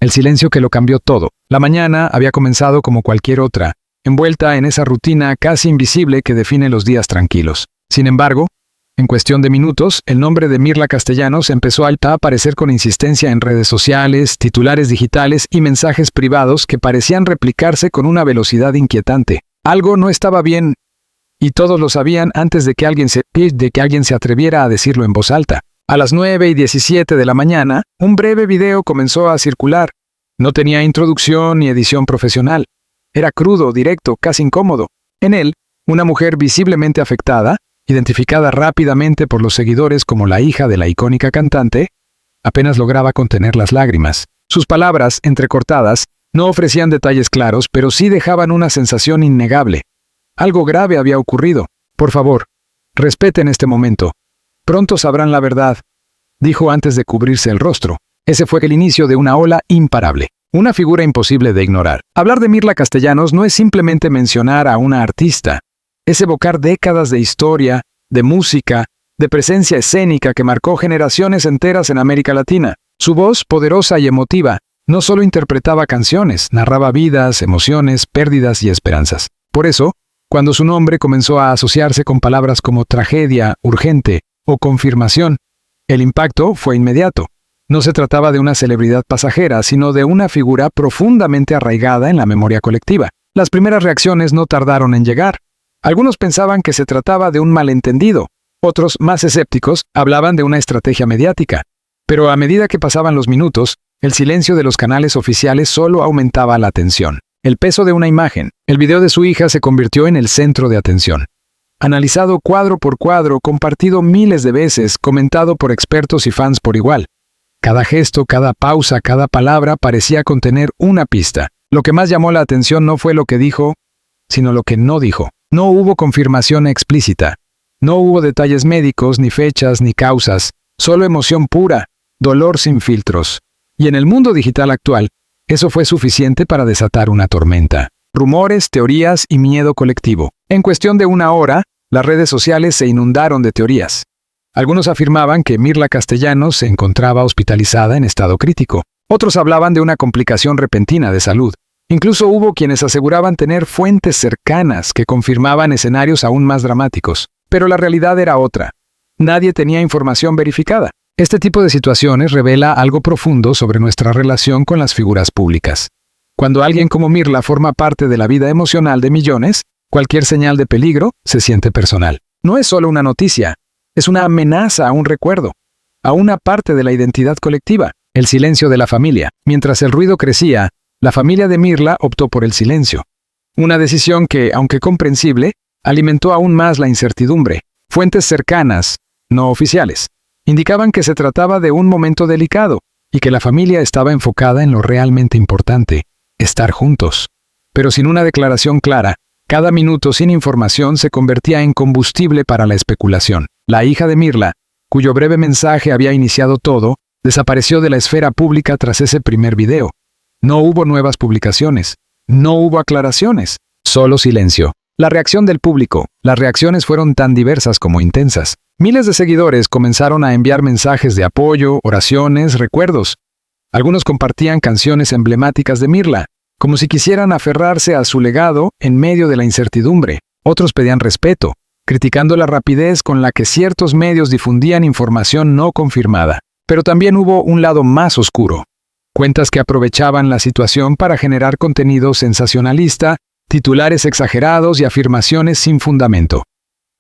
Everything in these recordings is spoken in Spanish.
el silencio que lo cambió todo. La mañana había comenzado como cualquier otra, envuelta en esa rutina casi invisible que define los días tranquilos. Sin embargo, en cuestión de minutos, el nombre de Mirla Castellanos empezó a aparecer con insistencia en redes sociales, titulares digitales y mensajes privados que parecían replicarse con una velocidad inquietante. Algo no estaba bien, y todos lo sabían antes de que alguien se atreviera a decirlo en voz alta. A las 9:17 de la mañana, un breve video comenzó a circular. No tenía introducción ni edición profesional. Era crudo, directo, casi incómodo. En él, una mujer visiblemente afectada, identificada rápidamente por los seguidores como la hija de la icónica cantante, apenas lograba contener las lágrimas. Sus palabras, entrecortadas, no ofrecían detalles claros, pero sí dejaban una sensación innegable. Algo grave había ocurrido. Por favor, respeten este momento. Pronto sabrán la verdad, dijo antes de cubrirse el rostro. Ese fue el inicio de una ola imparable. Una figura imposible de ignorar. Hablar de Mirla Castellanos no es simplemente mencionar a una artista. Es evocar décadas de historia, de música, de presencia escénica que marcó generaciones enteras en América Latina. Su voz, poderosa y emotiva, no solo interpretaba canciones, narraba vidas, emociones, pérdidas y esperanzas. Por eso, cuando su nombre comenzó a asociarse con palabras como tragedia, urgente o confirmación, el impacto fue inmediato. No se trataba de una celebridad pasajera, sino de una figura profundamente arraigada en la memoria colectiva. Las primeras reacciones no tardaron en llegar. Algunos pensaban que se trataba de un malentendido, otros, más escépticos, hablaban de una estrategia mediática. Pero a medida que pasaban los minutos, el silencio de los canales oficiales solo aumentaba la tensión. El peso de una imagen, el video de su hija se convirtió en el centro de atención. Analizado cuadro por cuadro, compartido miles de veces, comentado por expertos y fans por igual. Cada gesto, cada pausa, cada palabra parecía contener una pista. Lo que más llamó la atención no fue lo que dijo, sino lo que no dijo. No hubo confirmación explícita. No hubo detalles médicos, ni fechas, ni causas. Solo emoción pura, dolor sin filtros. Y en el mundo digital actual, eso fue suficiente para desatar una tormenta. Rumores, teorías y miedo colectivo. En cuestión de una hora, las redes sociales se inundaron de teorías. Algunos afirmaban que Mirla Castellanos se encontraba hospitalizada en estado crítico. Otros hablaban de una complicación repentina de salud. Incluso hubo quienes aseguraban tener fuentes cercanas que confirmaban escenarios aún más dramáticos. Pero la realidad era otra. Nadie tenía información verificada. Este tipo de situaciones revela algo profundo sobre nuestra relación con las figuras públicas. Cuando alguien como Mirla forma parte de la vida emocional de millones, cualquier señal de peligro se siente personal. No es solo una noticia, es una amenaza a un recuerdo, a una parte de la identidad colectiva, el silencio de la familia. Mientras el ruido crecía, la familia de Mirla optó por el silencio. Una decisión que, aunque comprensible, alimentó aún más la incertidumbre. Fuentes cercanas, no oficiales, indicaban que se trataba de un momento delicado y que la familia estaba enfocada en lo realmente importante, estar juntos. Pero sin una declaración clara, cada minuto sin información se convertía en combustible para la especulación. La hija de Mirla, cuyo breve mensaje había iniciado todo, desapareció de la esfera pública tras ese primer video. No hubo nuevas publicaciones, no hubo aclaraciones, solo silencio. La reacción del público, las reacciones fueron tan diversas como intensas. Miles de seguidores comenzaron a enviar mensajes de apoyo, oraciones, recuerdos. Algunos compartían canciones emblemáticas de Mirla, como si quisieran aferrarse a su legado en medio de la incertidumbre. Otros pedían respeto, criticando la rapidez con la que ciertos medios difundían información no confirmada. Pero también hubo un lado más oscuro. Cuentas que aprovechaban la situación para generar contenido sensacionalista, titulares exagerados y afirmaciones sin fundamento.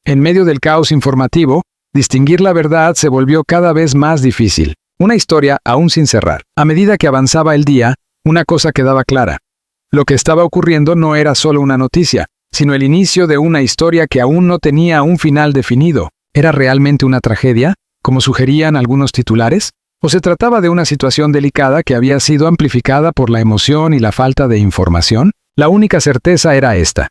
En medio del caos informativo, distinguir la verdad se volvió cada vez más difícil. Una historia aún sin cerrar. A medida que avanzaba el día, una cosa quedaba clara. Lo que estaba ocurriendo no era solo una noticia, sino el inicio de una historia que aún no tenía un final definido. ¿Era realmente una tragedia, como sugerían algunos titulares? ¿O se trataba de una situación delicada que había sido amplificada por la emoción y la falta de información? La única certeza era esta.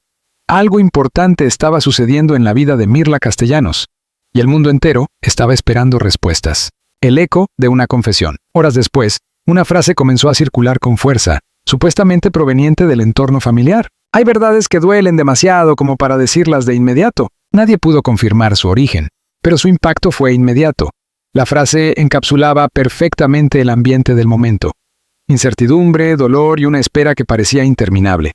Algo importante estaba sucediendo en la vida de Mirla Castellanos, y el mundo entero estaba esperando respuestas. El eco de una confesión. Horas después, una frase comenzó a circular con fuerza, supuestamente proveniente del entorno familiar. Hay verdades que duelen demasiado como para decirlas de inmediato. Nadie pudo confirmar su origen, pero su impacto fue inmediato. La frase encapsulaba perfectamente el ambiente del momento. incertidumbre, dolor y una espera que parecía interminable.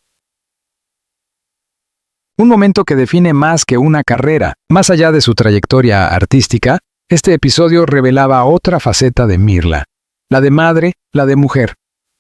Un momento que define más que una carrera. Más allá de su trayectoria artística, este episodio revelaba otra faceta de Mirla. La de madre, la de mujer.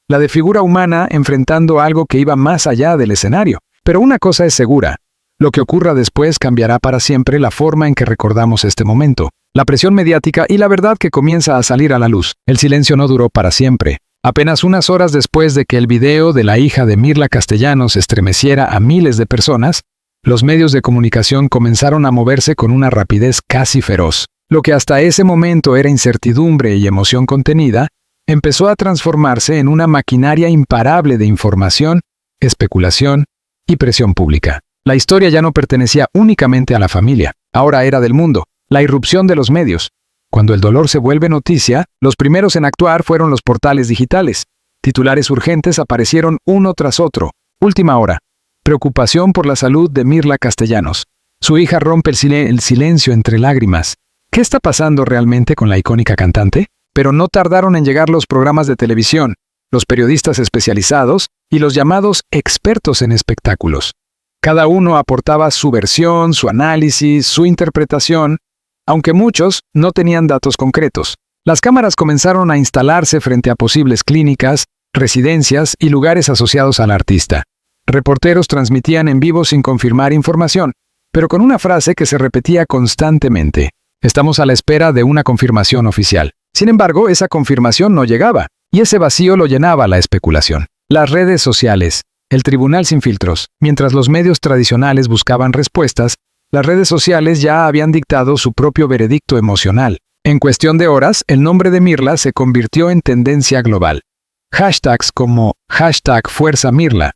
La de figura humana enfrentando algo que iba más allá del escenario. Pero una cosa es segura. Lo que ocurra después cambiará para siempre la forma en que recordamos este momento. La presión mediática y la verdad que comienza a salir a la luz. El silencio no duró para siempre. Apenas unas horas después de que el video de la hija de Mirla Castellanos estremeciera a miles de personas, los medios de comunicación comenzaron a moverse con una rapidez casi feroz. Lo que hasta ese momento era incertidumbre y emoción contenida, empezó a transformarse en una maquinaria imparable de información, especulación y presión pública. La historia ya no pertenecía únicamente a la familia, ahora era del mundo, la irrupción de los medios. Cuando el dolor se vuelve noticia, los primeros en actuar fueron los portales digitales. Titulares urgentes aparecieron uno tras otro. Última hora. Preocupación por la salud de Mirla Castellanos. Su hija rompe el silencio entre lágrimas. ¿Qué está pasando realmente con la icónica cantante? Pero no tardaron en llegar los programas de televisión, los periodistas especializados y los llamados expertos en espectáculos. Cada uno aportaba su versión, su análisis, su interpretación, aunque muchos no tenían datos concretos. Las cámaras comenzaron a instalarse frente a posibles clínicas, residencias y lugares asociados al artista. Reporteros transmitían en vivo sin confirmar información, pero con una frase que se repetía constantemente. Estamos a la espera de una confirmación oficial. Sin embargo, esa confirmación no llegaba, y ese vacío lo llenaba la especulación. Las redes sociales, el tribunal sin filtros. Mientras los medios tradicionales buscaban respuestas, las redes sociales ya habían dictado su propio veredicto emocional. En cuestión de horas, el nombre de Mirla se convirtió en tendencia global. Hashtags como #FuerzaMirla,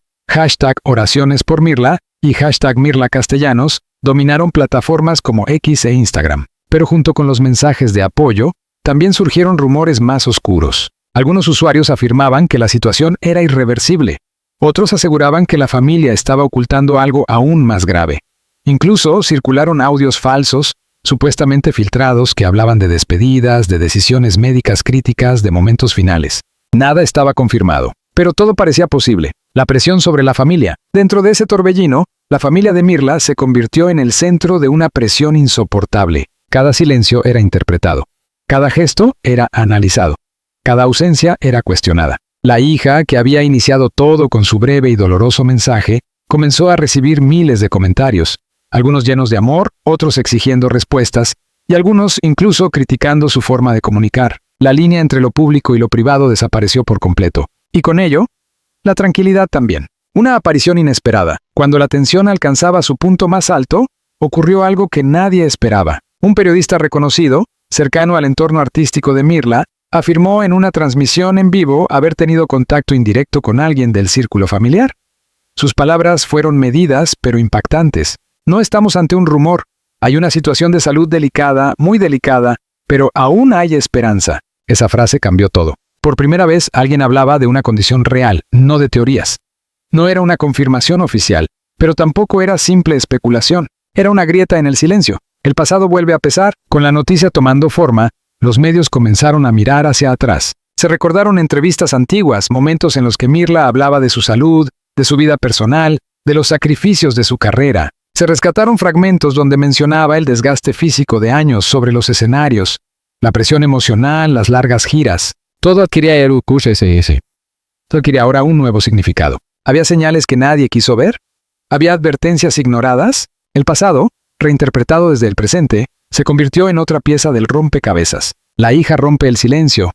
#Oraciones por Mirla y #Mirla Castellanos dominaron plataformas como X e Instagram. Pero junto con los mensajes de apoyo, también surgieron rumores más oscuros. Algunos usuarios afirmaban que la situación era irreversible. Otros aseguraban que la familia estaba ocultando algo aún más grave. Incluso circularon audios falsos, supuestamente filtrados, que hablaban de despedidas, de decisiones médicas críticas, de momentos finales. Nada estaba confirmado, pero todo parecía posible. La presión sobre la familia. Dentro de ese torbellino, la familia de Mirla se convirtió en el centro de una presión insoportable. Cada silencio era interpretado. Cada gesto era analizado. Cada ausencia era cuestionada. La hija, que había iniciado todo con su breve y doloroso mensaje, comenzó a recibir miles de comentarios, algunos llenos de amor, otros exigiendo respuestas, y algunos incluso criticando su forma de comunicar. La línea entre lo público y lo privado desapareció por completo. Y con ello, la tranquilidad también. Una aparición inesperada. Cuando la tensión alcanzaba su punto más alto, ocurrió algo que nadie esperaba. Un periodista reconocido, cercano al entorno artístico de Mirla, afirmó en una transmisión en vivo haber tenido contacto indirecto con alguien del círculo familiar. Sus palabras fueron medidas, pero impactantes. No estamos ante un rumor. Hay una situación de salud delicada, muy delicada, pero aún hay esperanza. Esa frase cambió todo. Por primera vez, alguien hablaba de una condición real, no de teorías. No era una confirmación oficial, pero tampoco era simple especulación. Era una grieta en el silencio. El pasado vuelve a pesar. Con la noticia tomando forma, los medios comenzaron a mirar hacia atrás. Se recordaron entrevistas antiguas, momentos en los que Mirla hablaba de su salud, de su vida personal, de los sacrificios de su carrera. Se rescataron fragmentos donde mencionaba el desgaste físico de años sobre los escenarios, la presión emocional, las largas giras. Todo adquiría ahora un nuevo significado. ¿Había señales que nadie quiso ver? ¿Había advertencias ignoradas? El pasado, reinterpretado desde el presente, se convirtió en otra pieza del rompecabezas. La hija rompe el silencio.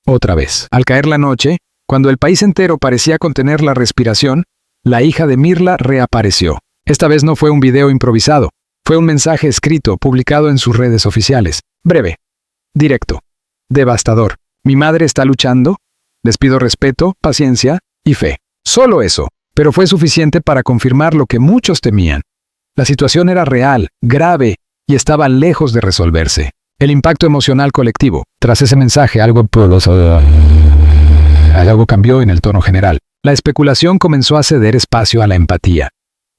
Otra vez. Al caer la noche, cuando el país entero parecía contener la respiración, la hija de Mirla reapareció. Esta vez no fue un video improvisado. Fue un mensaje escrito, publicado en sus redes oficiales. Breve. Directo. Devastador. Mi madre está luchando. Les pido respeto, paciencia y fe. Solo eso. Pero fue suficiente para confirmar lo que muchos temían. La situación era real, grave, y estaba lejos de resolverse. El impacto emocional colectivo. Tras ese mensaje, algo cambió en el tono general. La especulación comenzó a ceder espacio a la empatía.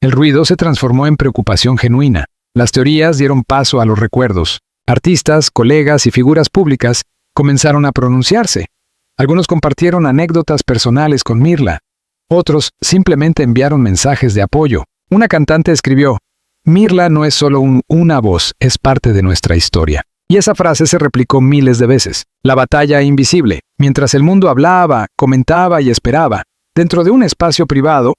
El ruido se transformó en preocupación genuina. Las teorías dieron paso a los recuerdos. Artistas, colegas y figuras públicas comenzaron a pronunciarse. Algunos compartieron anécdotas personales con Mirla. Otros simplemente enviaron mensajes de apoyo. Una cantante escribió: Mirla no es solo una voz, es parte de nuestra historia. Y esa frase se replicó miles de veces. La batalla invisible. Mientras el mundo hablaba, comentaba y esperaba, dentro de un espacio privado,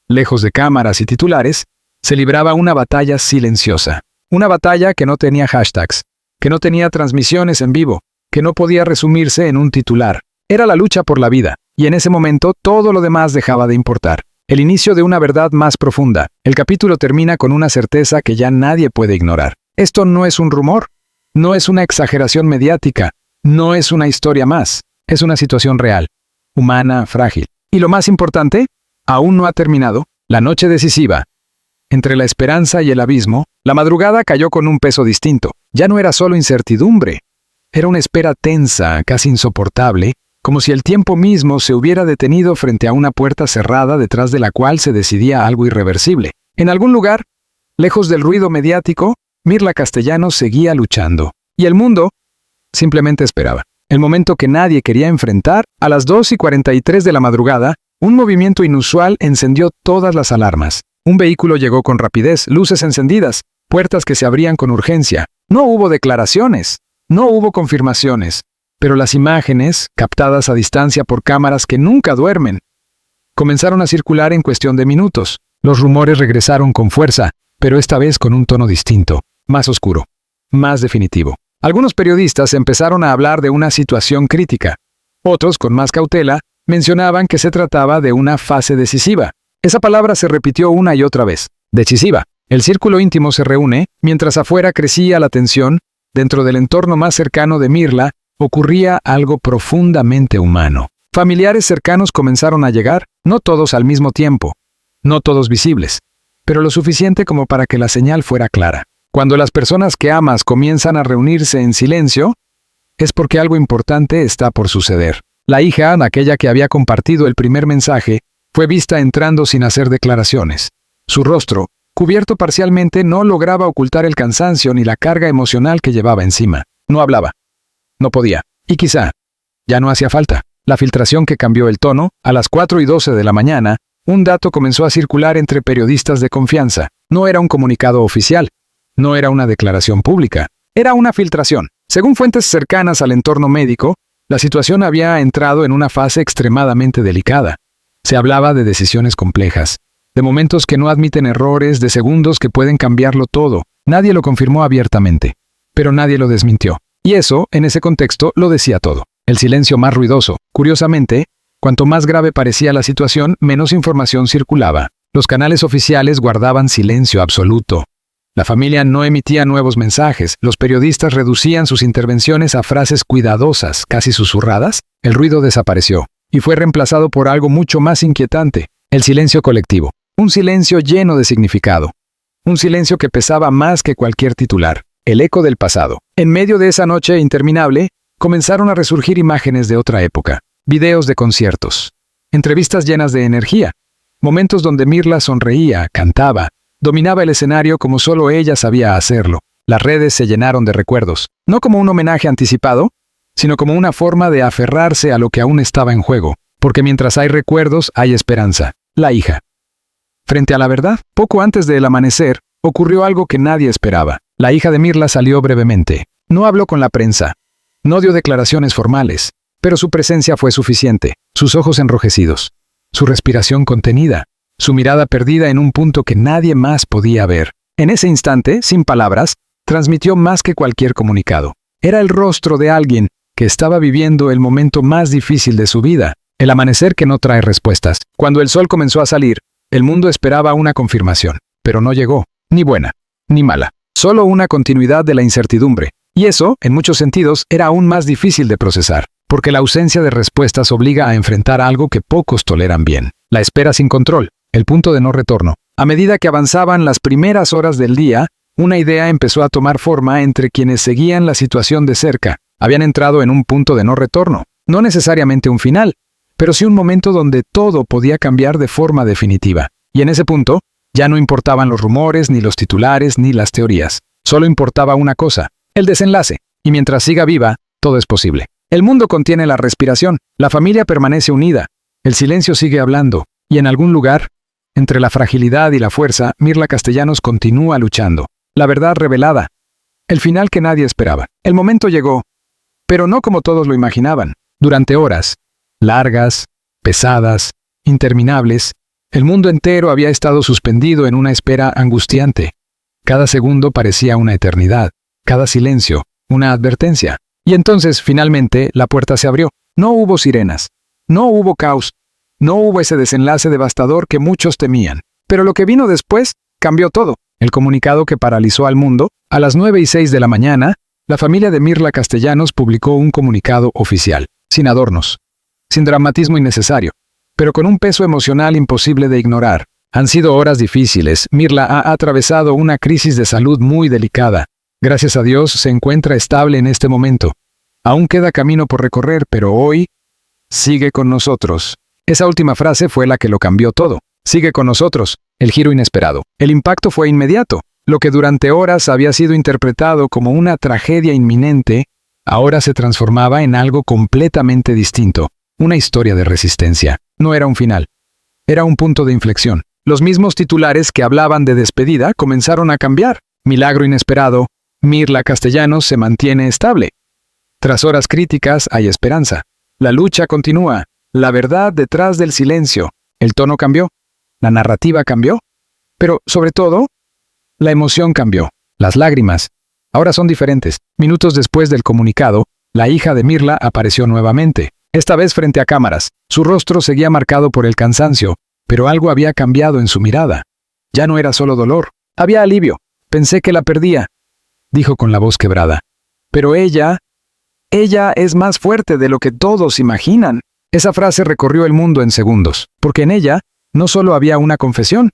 lejos de cámaras y titulares, se libraba una batalla silenciosa. Una batalla que no tenía hashtags, que no tenía transmisiones en vivo, que no podía resumirse en un titular. Era la lucha por la vida, y en ese momento todo lo demás dejaba de importar. El inicio de una verdad más profunda. El capítulo termina con una certeza que ya nadie puede ignorar. Esto no es un rumor, no es una exageración mediática, no es una historia más, es una situación real, humana, frágil. Y lo más importante, aún no ha terminado, la noche decisiva. Entre la esperanza y el abismo, la madrugada cayó con un peso distinto. Ya no era solo incertidumbre, era una espera tensa, casi insoportable, como si el tiempo mismo se hubiera detenido frente a una puerta cerrada detrás de la cual se decidía algo irreversible. En algún lugar, lejos del ruido mediático, Mirla Castellanos seguía luchando. Y el mundo simplemente esperaba. El momento que nadie quería enfrentar, a las 2:43 de la madrugada, un movimiento inusual encendió todas las alarmas. Un vehículo llegó con rapidez, luces encendidas, puertas que se abrían con urgencia. No hubo declaraciones, no hubo confirmaciones. Pero las imágenes, captadas a distancia por cámaras que nunca duermen, comenzaron a circular en cuestión de minutos. Los rumores regresaron con fuerza, pero esta vez con un tono distinto, más oscuro, más definitivo. Algunos periodistas empezaron a hablar de una situación crítica. Otros, con más cautela, mencionaban que se trataba de una fase decisiva. Esa palabra se repitió una y otra vez. Decisiva. El círculo íntimo se reúne, mientras afuera crecía la tensión. Dentro del entorno más cercano de Mirla, ocurría algo profundamente humano. Familiares cercanos comenzaron a llegar, no todos al mismo tiempo, no todos visibles, pero lo suficiente como para que la señal fuera clara. Cuando las personas que amas comienzan a reunirse en silencio, es porque algo importante está por suceder. La hija, aquella que había compartido el primer mensaje, fue vista entrando sin hacer declaraciones. Su rostro, cubierto parcialmente, no lograba ocultar el cansancio ni la carga emocional que llevaba encima. No hablaba. No podía. Y quizá ya no hacía falta. La filtración que cambió el tono, a las 4:12 de la mañana, un dato comenzó a circular entre periodistas de confianza. No era un comunicado oficial. No era una declaración pública. Era una filtración. Según fuentes cercanas al entorno médico, la situación había entrado en una fase extremadamente delicada. Se hablaba de decisiones complejas, de momentos que no admiten errores, de segundos que pueden cambiarlo todo. Nadie lo confirmó abiertamente, pero nadie lo desmintió. Y eso, en ese contexto, lo decía todo. El silencio más ruidoso. Curiosamente, cuanto más grave parecía la situación, menos información circulaba. Los canales oficiales guardaban silencio absoluto. La familia no emitía nuevos mensajes. Los periodistas reducían sus intervenciones a frases cuidadosas, casi susurradas. El ruido desapareció y fue reemplazado por algo mucho más inquietante: el silencio colectivo. Un silencio lleno de significado. Un silencio que pesaba más que cualquier titular. El eco del pasado. En medio de esa noche interminable, comenzaron a resurgir imágenes de otra época. Videos de conciertos. Entrevistas llenas de energía. Momentos donde Mirla sonreía, cantaba, dominaba el escenario como solo ella sabía hacerlo. Las redes se llenaron de recuerdos. No como un homenaje anticipado, sino como una forma de aferrarse a lo que aún estaba en juego. Porque mientras hay recuerdos, hay esperanza. La hija. Frente a la verdad, poco antes del amanecer, ocurrió algo que nadie esperaba. La hija de Mirla salió brevemente. No habló con la prensa. No dio declaraciones formales. Pero su presencia fue suficiente. Sus ojos enrojecidos. Su respiración contenida. Su mirada perdida en un punto que nadie más podía ver. En ese instante, sin palabras, transmitió más que cualquier comunicado. Era el rostro de alguien que estaba viviendo el momento más difícil de su vida. El amanecer que no trae respuestas. Cuando el sol comenzó a salir, el mundo esperaba una confirmación. Pero no llegó. Ni buena, ni mala. Solo una continuidad de la incertidumbre. Y eso, en muchos sentidos, era aún más difícil de procesar, porque la ausencia de respuestas obliga a enfrentar algo que pocos toleran bien. La espera sin control, el punto de no retorno. A medida que avanzaban las primeras horas del día, una idea empezó a tomar forma entre quienes seguían la situación de cerca. Habían entrado en un punto de no retorno. No necesariamente un final, pero sí un momento donde todo podía cambiar de forma definitiva. Y en ese punto, ya no importaban los rumores, ni los titulares, ni las teorías. Solo importaba una cosa: el desenlace. Y mientras siga viva, todo es posible. El mundo contiene la respiración, la familia permanece unida, el silencio sigue hablando, y en algún lugar, entre la fragilidad y la fuerza, Mirla Castellanos continúa luchando. La verdad revelada. El final que nadie esperaba. El momento llegó, pero no como todos lo imaginaban. Durante horas, largas, pesadas, interminables, el mundo entero había estado suspendido en una espera angustiante. Cada segundo parecía una eternidad, cada silencio, una advertencia. Y entonces, finalmente, la puerta se abrió. No hubo sirenas, no hubo caos, no hubo ese desenlace devastador que muchos temían. Pero lo que vino después cambió todo. El comunicado que paralizó al mundo, a las 9:06 de la mañana, la familia de Mirla Castellanos publicó un comunicado oficial, sin adornos, sin dramatismo innecesario, pero con un peso emocional imposible de ignorar. Han sido horas difíciles. Mirla ha atravesado una crisis de salud muy delicada. Gracias a Dios se encuentra estable en este momento. Aún queda camino por recorrer, pero hoy sigue con nosotros. Esa última frase fue la que lo cambió todo. Sigue con nosotros. El giro inesperado. El impacto fue inmediato. Lo que durante horas había sido interpretado como una tragedia inminente, ahora se transformaba en algo completamente distinto. Una historia de resistencia. No era un final. Era un punto de inflexión. Los mismos titulares que hablaban de despedida comenzaron a cambiar. Milagro inesperado. Mirla Castellanos se mantiene estable. Tras horas críticas hay esperanza. La lucha continúa. La verdad detrás del silencio. El tono cambió. La narrativa cambió. Pero, sobre todo, la emoción cambió. Las lágrimas. Ahora son diferentes. Minutos después del comunicado, la hija de Mirla apareció nuevamente. Esta vez frente a cámaras. Su rostro seguía marcado por el cansancio, pero algo había cambiado en su mirada. Ya no era solo dolor. Había alivio. Pensé que la perdía, dijo con la voz quebrada. Pero ella es más fuerte de lo que todos imaginan. Esa frase recorrió el mundo en segundos, porque en ella no solo había una confesión,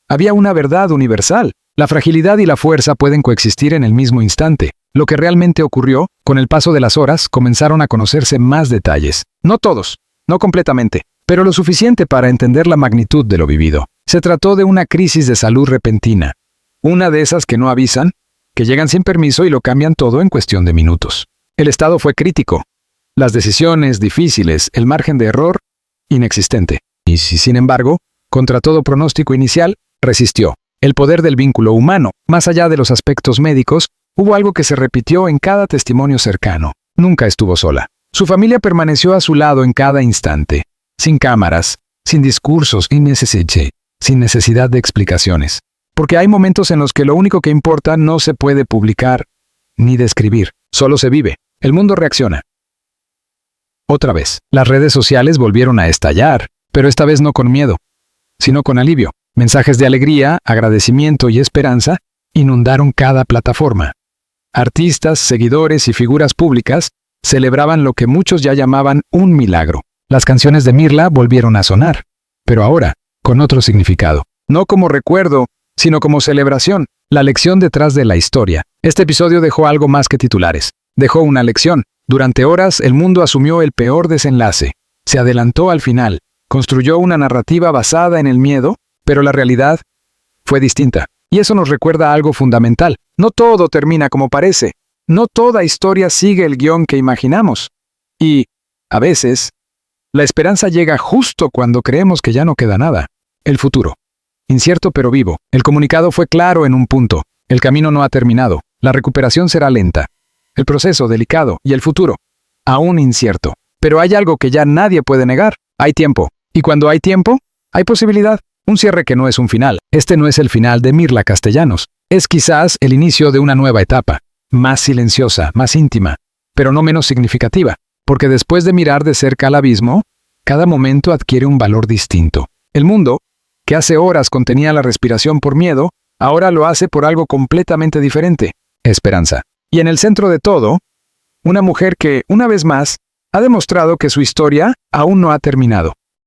había una verdad universal. La fragilidad y la fuerza pueden coexistir en el mismo instante. Lo que realmente ocurrió, con el paso de las horas, comenzaron a conocerse más detalles. No todos, no completamente, pero lo suficiente para entender la magnitud de lo vivido. Se trató de una crisis de salud repentina. Una de esas que no avisan, que llegan sin permiso y lo cambian todo en cuestión de minutos. El estado fue crítico. Las decisiones difíciles, el margen de error, inexistente. Y sin embargo, contra todo pronóstico inicial, resistió. El poder del vínculo humano, más allá de los aspectos médicos, hubo algo que se repitió en cada testimonio cercano. Nunca estuvo sola. Su familia permaneció a su lado en cada instante, sin cámaras, sin discursos, sin necesidad de explicaciones. Porque hay momentos en los que lo único que importa no se puede publicar ni describir, solo se vive. El mundo reacciona. Otra vez, las redes sociales volvieron a estallar, pero esta vez no con miedo, sino con alivio. Mensajes de alegría, agradecimiento y esperanza inundaron cada plataforma. Artistas, seguidores y figuras públicas celebraban lo que muchos ya llamaban un milagro. Las canciones de Mirla volvieron a sonar, pero ahora con otro significado. No como recuerdo, sino como celebración, la lección detrás de la historia. Este episodio dejó algo más que titulares. Dejó una lección. Durante horas el mundo asumió el peor desenlace. Se adelantó al final. Construyó una narrativa basada en el miedo, pero la realidad fue distinta. Y eso nos recuerda algo fundamental. No todo termina como parece. No toda historia sigue el guión que imaginamos. Y, a veces, la esperanza llega justo cuando creemos que ya no queda nada. El futuro. Incierto pero vivo. El comunicado fue claro en un punto. El camino no ha terminado. La recuperación será lenta. El proceso delicado y el futuro, aún incierto. Pero hay algo que ya nadie puede negar. Hay tiempo. Y cuando hay tiempo, hay posibilidad. Un cierre que no es un final. Este no es el final de Mirla Castellanos. Es quizás el inicio de una nueva etapa. Más silenciosa, más íntima, pero no menos significativa. Porque después de mirar de cerca al abismo, cada momento adquiere un valor distinto. El mundo, que hace horas contenía la respiración por miedo, ahora lo hace por algo completamente diferente. Esperanza. Y en el centro de todo, una mujer que, una vez más, ha demostrado que su historia aún no ha terminado.